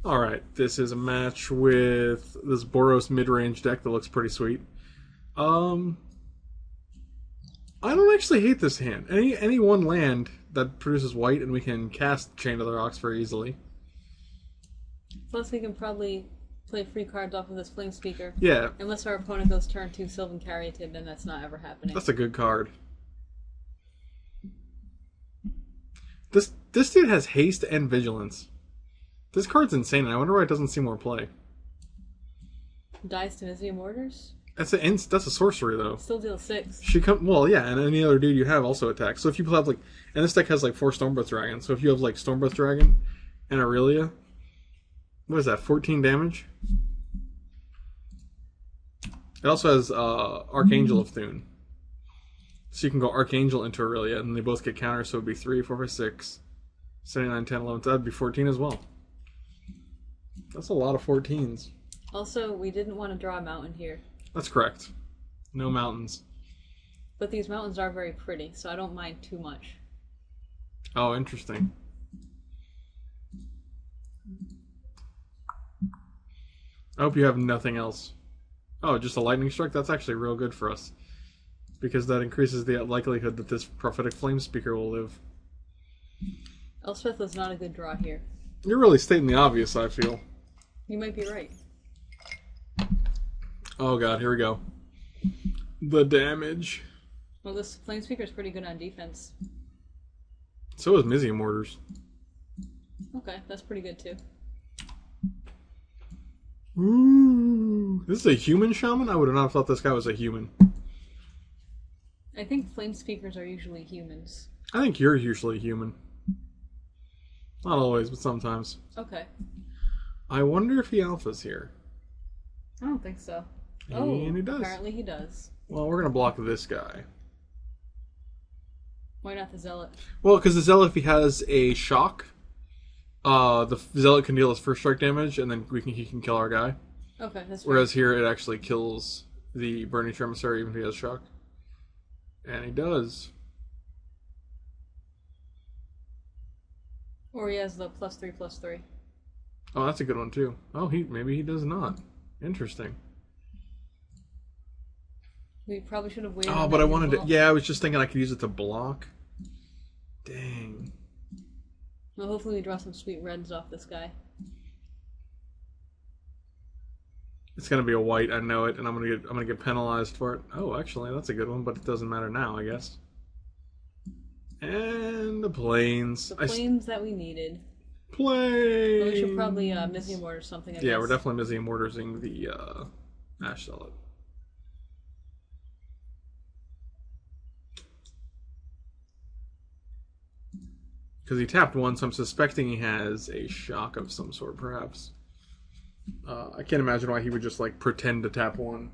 Alright, this is a match with this Boros mid-range deck that looks pretty sweet. Um, I don't actually hate this hand. Any one land that produces white and we can cast Chain of the Rocks very easily. Plus, we can probably play free cards off of this Flame Speaker. Yeah. Unless our opponent goes turn 2 Sylvan Caryatid, then that's not ever happening. That's a good card. This dude has haste and vigilance. This card's insane, and I wonder why it doesn't see more play. Dies to Visium Orders? That's a sorcery though. Still deals 6. Well, yeah, and any other dude you have also attacks. So if you have like, and this deck has like 4 Stormbreath Dragons. So if you have like Stormbreath Dragon and Aurelia, what is that? 14 damage. It also has Archangel of Thune. So you can go Archangel into Aurelia, and they both get counters, so it would be 3, 4, 5, 6, 7, 9, 10, 11. That'd be 14 as well. That's a lot of 14s. Also, we didn't want to draw a mountain here. That's correct. No mountains. But these mountains are very pretty, so I don't mind too much. Oh, interesting. I hope you have nothing else. Oh, just a lightning strike? That's actually real good for us. Because that increases the likelihood that this prophetic flame speaker will live. Elspeth was not a good draw here. You're really stating the obvious, I feel. You might be right. Oh god, here we go. The damage. Well, this flame speaker is pretty good on defense. So is Mizzium Mortars. Okay, that's pretty good too. Ooh. This is a human shaman? I would have not thought this guy was a human. I think flame speakers are usually humans. I think you're usually human. Not always, but sometimes. Okay. I wonder if he alphas here. I don't think so. And he does. Apparently he does. Well, we're going to block this guy. Why not the Zealot? Well, because the Zealot, if he has a shock, the Zealot can deal his first strike damage, and then he can kill our guy. Okay, that's fair. Whereas here, it actually kills the Burning Emissary even if he has shock. And he does. Or he has the +3/+3. Oh, that's a good one too. Oh, maybe he does not. Interesting. We probably should have waited. Oh, but I wanted to. Yeah, I was just thinking I could use it to block. Dang. Well, hopefully we draw some sweet reds off this guy. It's gonna be a white, I know it, and I'm gonna get penalized for it. Oh, actually, that's a good one, but it doesn't matter now, I guess. And the plains. The plains that we needed. Plains. Well, we should probably Mizzium Mortar something. I guess. We're definitely Mizzium Mortarsing the Ash Zealot. Because he tapped one, so I'm suspecting he has a shock of some sort, perhaps. I can't imagine why he would just like pretend to tap one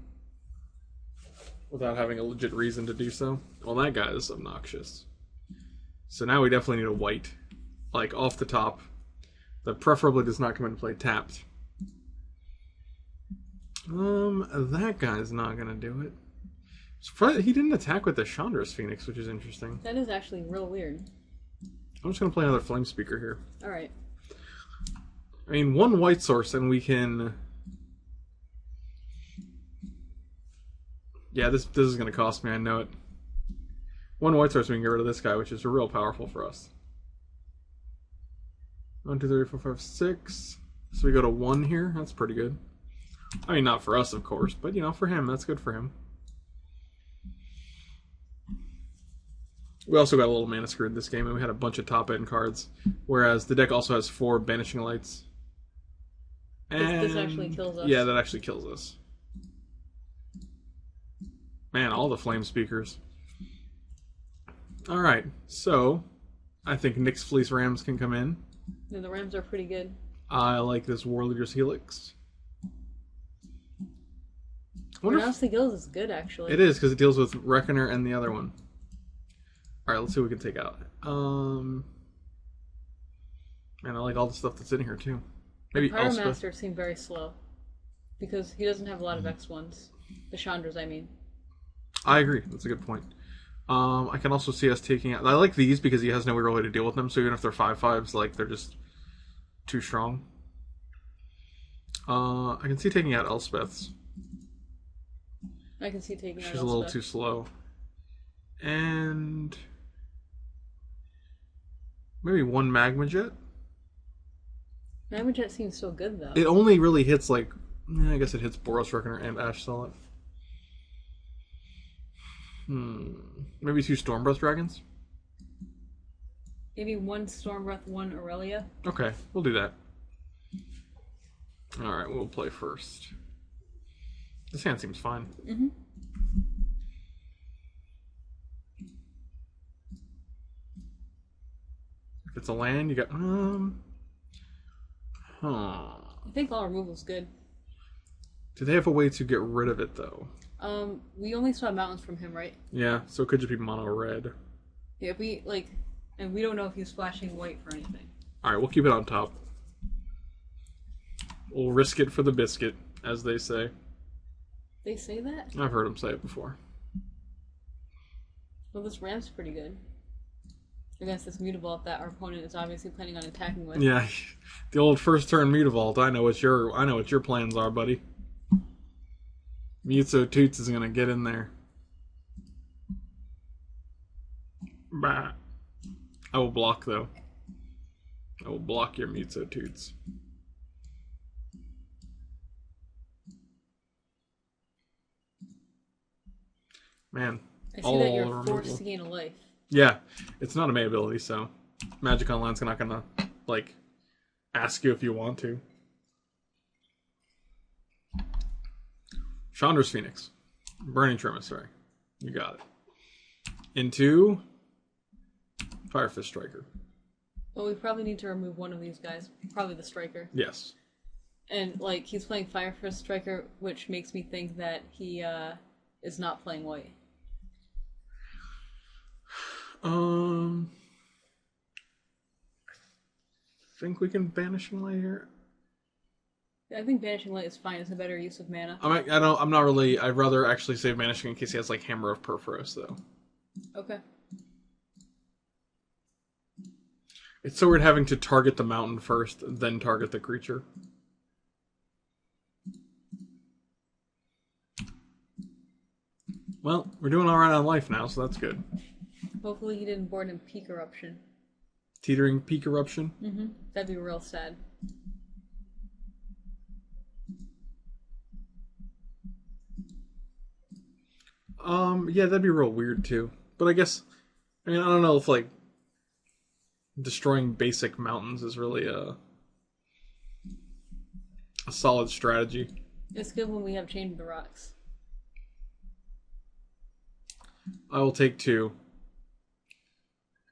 without having a legit reason to do so. Well, that guy is obnoxious. So now we definitely need a white, like off the top, that preferably does not come into play tapped. That guy's not gonna do it. He didn't attack with the Chandra's Phoenix, which is interesting. That is actually real weird. I'm just gonna play another Flame Speaker here. All right. I mean, one white source, and we can. Yeah, this is gonna cost me. I know it. One white source, we can get rid of this guy, which is real powerful for us. 1, 2, 3, 4, 5, 6. So we go to 1 here. That's pretty good. I mean, not for us, of course, but you know, for him, that's good for him. We also got a little mana screwed this game, and we had a bunch of top end cards. Whereas the deck also has 4 Banishing Lights. And this actually kills us. Yeah, that actually kills us. Man, all the Flame Speakers. Alright, so I think Nyx Fleece Rams can come in. Yeah, the Rams are pretty good. I like this War Leader's Helix. Pronounce the Gills is good, actually. It is, because it deals with Reckoner and the other one. Alright, let's see what we can take out. Man, I like all the stuff that's in here, too. Maybe the Pyromaster seemed very slow. Because he doesn't have a lot of X1s. The Chandras, I mean. I agree. That's a good point. I can also see us taking out... I like these because he has no real way to deal with them, so even if they're 5/5s, like, they're just too strong. I can see taking out Elspeth's. I can see taking out She's a little Elspeth. too slow. And maybe one Magma Jet. Magma Jet seems so good though. It only really hits like, I guess it hits Boros Reckoner and Ash Solid. Maybe 2 Storm Breath Dragons. Maybe 1 Storm Breath, 1 Aurelia. Okay, we'll do that. All right, we'll play first. This hand seems fine. Mm-hmm. If it's a land, you got I think all removal's good. Do they have a way to get rid of it though? We only saw mountains from him, right? Yeah, so it could just be mono red. Yeah, and we don't know if he's flashing white for anything. All right, we'll keep it on top. We'll risk it for the biscuit, as they say. They say that? I've heard them say it before. Well, this ramp's pretty good. Against this Mutavault that our opponent is obviously planning on attacking with. Yeah, the old first turn Mutavault. I know what your plans are, buddy. Mutso Toots is gonna get in there. Bah. I will block though. I will block your Mutso Toots. Man, I see that you're forced to gain a life. Yeah, it's not a May ability, so Magic Online's not gonna like ask you if you want to. Chandra's Phoenix, Burning Tremissary, you got it. Into Fire Fist Striker. Well, we probably need to remove one of these guys, probably the Striker. Yes. And like he's playing Fire Fist Striker, which makes me think that he is not playing white. I think we can Banishing Light here. I think Banishing Light is fine. It's a better use of mana. I'm not really. I'd rather actually save Banishing in case he has like Hammer of Perforos though. Okay. It's so weird having to target the mountain first, then target the creature. Well, we're doing all right on life now, so that's good. Hopefully he didn't board in Peak Eruption. Teetering Peak Eruption? Mm-hmm. That'd be real sad. Yeah, that'd be real weird too. But I guess, I don't know if like destroying basic mountains is really a solid strategy. It's good when we have Chained the Rocks. I will take 2.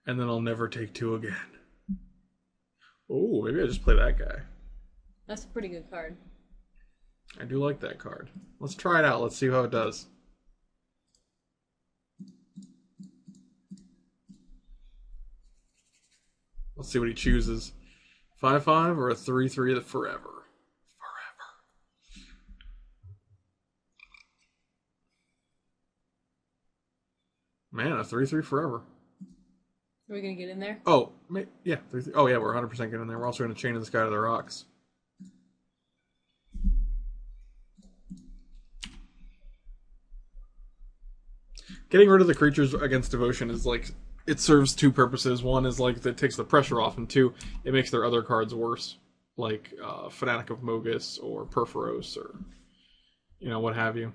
And then I'll never take 2 again. Oh, maybe I just play that guy. That's a pretty good card. I do like that card. Let's try it out. Let's see how it does. Let's see what he chooses. 5/5 or a 3/3 forever. Man, a 3/3 forever. Are we gonna get in there? Oh, yeah. 3/3. Oh, yeah, we're 100% getting there. We're also going to chain this guy to the rocks. Getting rid of the creatures against Devotion is like, it serves 2 purposes. One is like, it takes the pressure off, and 2, it makes their other cards worse. Like Fanatic of Mogus or Perforos or, what have you.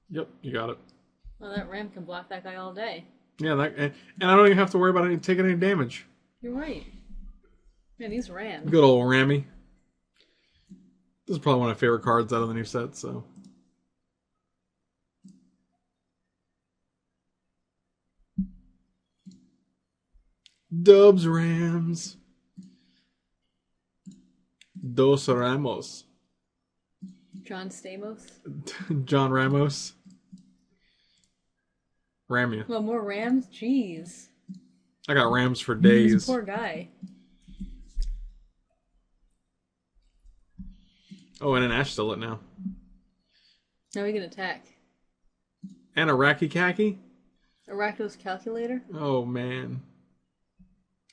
Yep, you got it. Well, that Ram can block that guy all day. Yeah, and I don't even have to worry about taking any damage. You're right. Man, these Rams. Good old Rammy. This is probably one of my favorite cards out of the new set, so. Dubs Rams. Dos Ramos. John Stamos. John Ramos. Ram you. Well, more Rams? Jeez. I got Rams for days. This poor guy. Oh, and an Ash still it now. Now we can attack. And a Racky Cacky? A Rakdos Calculator? Oh, man.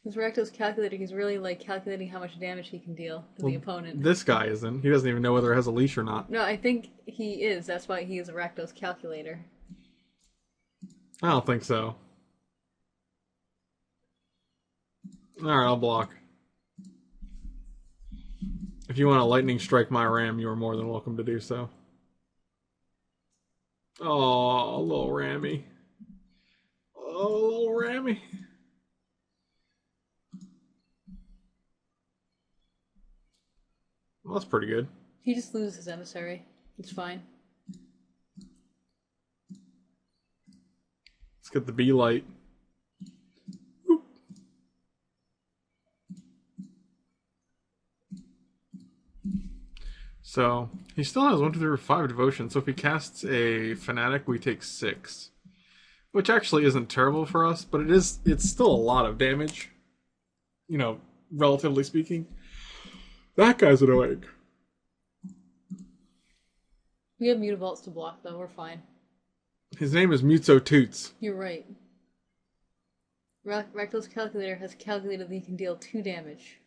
His Rakdos calculator, he's really like calculating how much damage he can deal to the opponent. This guy isn't. He doesn't even know whether it has a leash or not. No, I think he is. That's why he is a Rakdos calculator. I don't think so. Alright, I'll block. If you want to lightning strike my ram, you are more than welcome to do so. Oh, little Rammy. Oh, little Rammy. Well, that's pretty good. He just loses his emissary. It's fine. Let's get the B light. Whoop. So he still has 1, 2, 3, 5 devotion. So if he casts a fanatic, we take 6, which actually isn't terrible for us, but it's still a lot of damage. You know, relatively speaking. That guy's annoying. We have mutabolts to block, though. We're fine. His name is Mutso Toots. You're right. Rakdos calculator has calculated that he can deal 2 damage.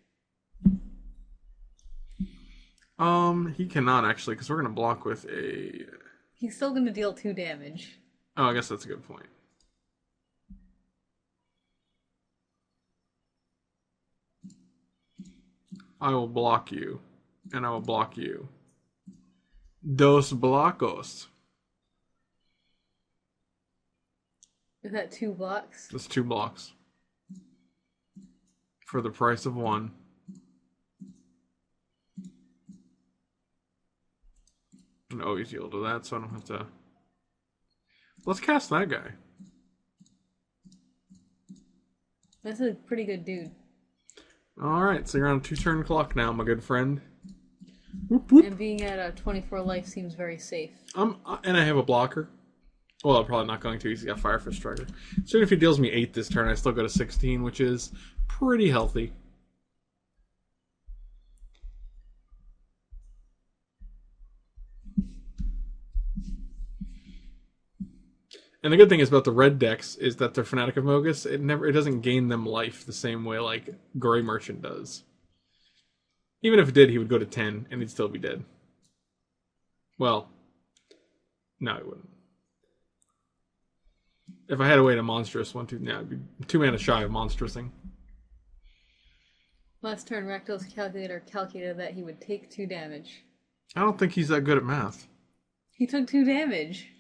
He cannot actually, because we're gonna block with a. He's still going to deal 2 damage. Oh, I guess that's a good point. I will block you, and I will block you. Dos blocos. Is that 2 blocks? That's 2 blocks. For the price of 1. And always yield to that, so I don't have to. Let's cast that guy. That's a pretty good dude. Alright, so you're on a 2-turn clock now, my good friend. Whoop, whoop. And being at a 24 life seems very safe. And I have a blocker. Well, I'm probably not going to. He's got Firefist Striker. So even if he deals me 8 this turn, I still go to 16, which is pretty healthy. And the good thing is about the red decks is that they're Fanatic of Mogus. It doesn't gain them life the same way like Gray Merchant does. Even if it did, he would go to 10 and he'd still be dead. Well, no, he wouldn't. If I had a way to monstrous 1, 2, now it'd be 2 mana shy of monstrosing. Last turn, Rakdos calculator calculated that he would take 2 damage. I don't think he's that good at math. He took 2 damage.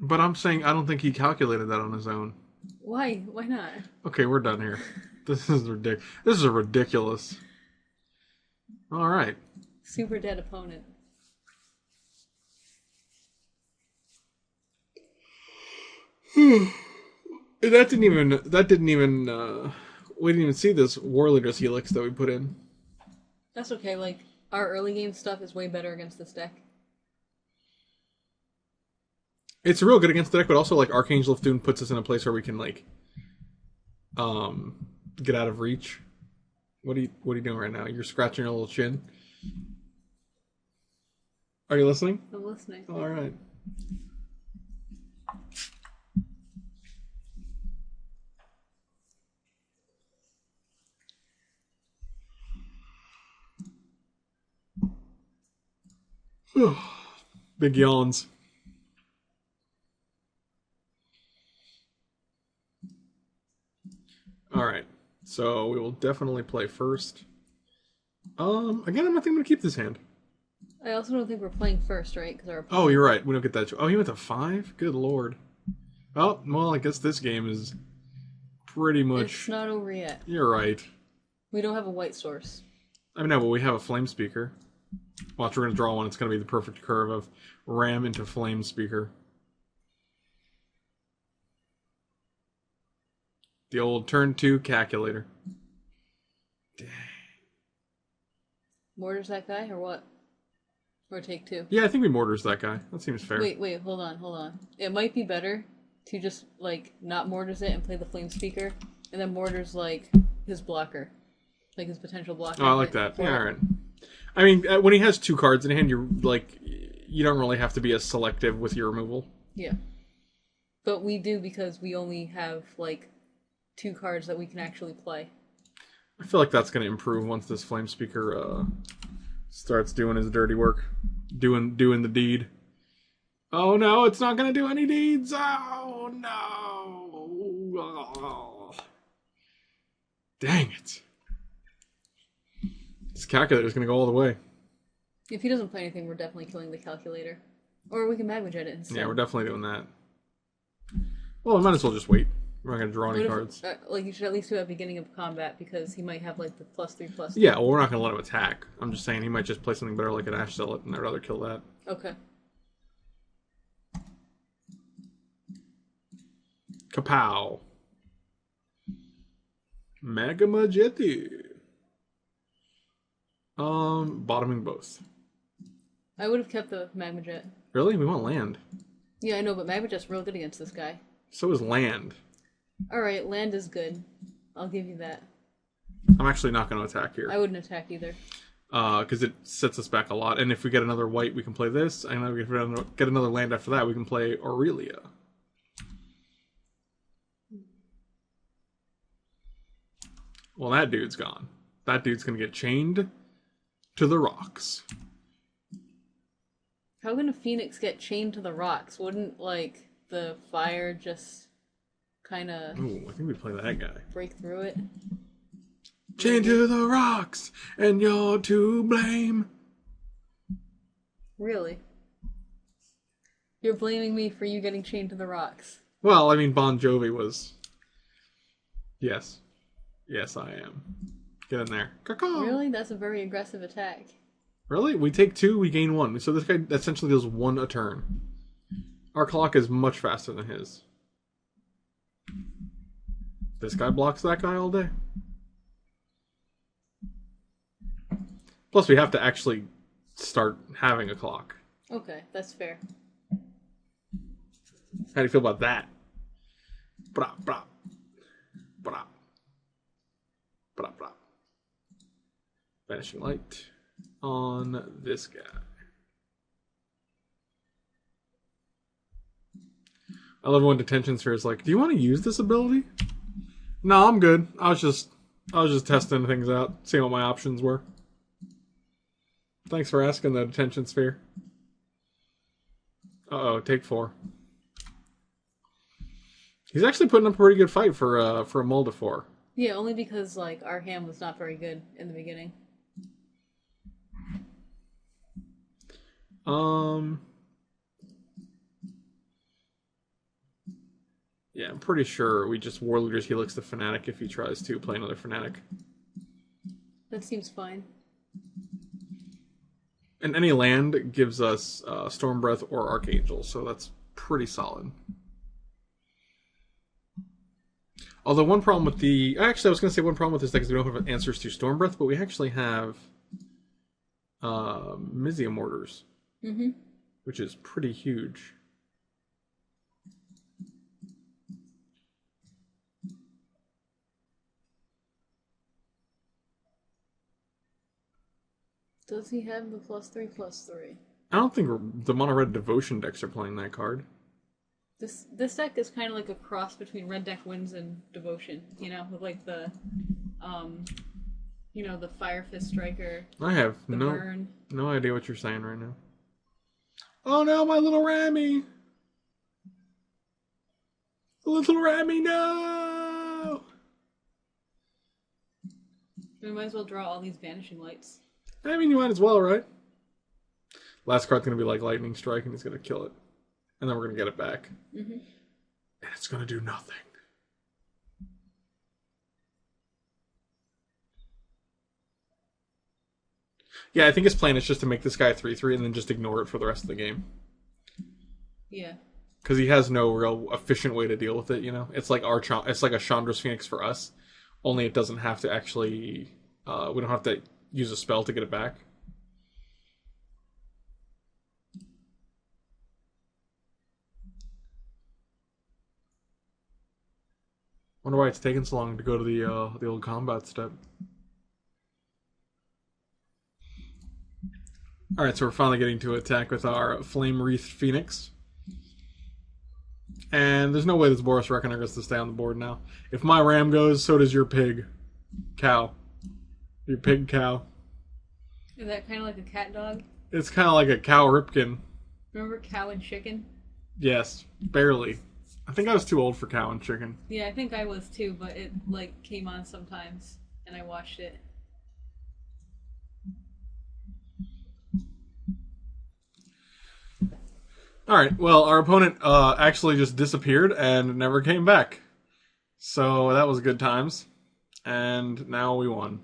But I'm saying I don't think he calculated that on his own. Why? Why not? Okay, we're done here. This is ridiculous. This is ridiculous. All right. Super dead opponent. That didn't even. We didn't even see this War Leader's Helix that we put in. That's okay. Like our early game stuff is way better against this deck. It's real good against the deck, but also like Archangel of Thune puts us in a place where we can like get out of reach. What are you doing right now? You're scratching your little chin. Are you listening? I'm listening. All right. Big yawns. Alright, so we will definitely play first. Again, I'm not think I'm going to keep this hand. I also don't think we're playing first, right? Because our opponent... Oh, you're right. We don't get that. Oh, he went to 5? Good lord. Oh, well, I guess this game is pretty much... It's not over yet. You're right. We don't have a white source. I mean, no, but we have a Flame Speaker. Watch, we're going to draw one. It's going to be the perfect curve of Ram into Flame Speaker. The old turn 2 calculator. Dang. Mortars that guy, or what? Or take 2? Yeah, I think we mortars that guy. That seems fair. Wait, hold on. It might be better to just, like, not mortars it and play the Flame Speaker, and then mortars, like, his blocker. Like, his potential blocker. Oh, I like that. Yeah, alright. I mean, when he has 2 cards in hand, you're, like, you don't really have to be as selective with your removal. Yeah. But we do because we only have, like, 2 cards that we can actually play. I feel like that's going to improve once this flame speaker starts doing his dirty work, doing the deed. Oh no, it's not going to do any deeds. Oh no. Oh. Dang it. This calculator's going to go all the way. If he doesn't play anything, we're definitely killing the calculator. Or we can magma jet it instead. Yeah, we're definitely doing that. Well, we might as well just wait. We're not going to draw any cards. Like, you should at least do it at the beginning of combat, because he might have, like, the +3/+3. Yeah, well, we're not going to let him attack. I'm just saying he might just play something better like an Ash Zealot, and I'd rather kill that. Okay. Kapow. Magma Jetty. Bottoming both. I would have kept the magma jet. Really? We want land. Yeah, I know, but magma jet's real good against this guy. So is land. Alright, land is good. I'll give you that. I'm actually not going to attack here. I wouldn't attack either. Because it sets us back a lot. And if we get another white, we can play this. And if we get another land after that, we can play Aurelia. Well, that dude's gone. That dude's going to get chained to the rocks. How can a phoenix get chained to the rocks? Wouldn't, like, the fire just kind of... Ooh, I think we play that guy. Break through it? Chained to the rocks, and you're to blame. Really? You're blaming me for you getting chained to the rocks. Well, I mean, Bon Jovi was... Yes. Yes, I am. Get in there. Caw-caw. Really? That's a very aggressive attack. Really? We take 2, we gain 1. So this guy essentially does 1 a turn. Our clock is much faster than his. This guy blocks that guy all day. Plus, we have to actually start having a clock. Okay, that's fair. How do you feel about that? Bra, bra. Bra. Bra, bra. Vanishing Light on this guy. I love when Detention Sphere is like, do you want to use this ability? No, I'm good. I was just testing things out, seeing what my options were. Thanks for asking, the Detention Sphere. Uh-oh, take 4. He's actually putting up a pretty good fight for a Moldifor. Yeah, only because, like, our hand was not very good in the beginning. Yeah, I'm pretty sure we just Warleader's Helix the Fnatic if he tries to play another Fnatic. That seems fine. And any land gives us Storm Breath or Archangel, so that's pretty solid. Although one problem with the... Actually, I was going to say one problem with this deck is we don't have answers to Storm Breath, but we actually have Mizzium Mortars, which is pretty huge. Does he have the +3/+3? I don't think the Mono-Red Devotion decks are playing that card. This deck is kind of like a cross between Red Deck Winds and Devotion, you know, with like the, you know, the Fire Fist Striker. I have no idea what you're saying right now. Oh no, my little Rami! Little Rami, no! We might as well draw all these Vanishing Lights. I mean, you might as well, right? Last card's going to be like Lightning Strike, and he's going to kill it. And then we're going to get it back. And it's going to do nothing. Yeah, I think his plan is just to make this guy a 3/3 and then just ignore it for the rest of the game. Yeah. Because he has no real efficient way to deal with it, you know? It's like it's like a Chandra's Phoenix for us. Only it doesn't have to actually... we don't have to use a spell to get it back. Wonder why it's taking so long to go to the old combat step. Alright, so we're finally getting to attack with our Flame Wreathed Phoenix. And there's no way this Boros Reckoner gets to stay on the board now. If my ram goes, so does your pig. Cow. Your pig cow. Is that kind of like a cat dog? It's kind of like a cow ripkin. Remember Cow and Chicken? Yes, barely. I think I was too old for cow and chicken. Yeah, I think I was too, but it like came on sometimes, and I watched it. Alright, well, our opponent actually just disappeared and never came back. So that was good times. And now we won.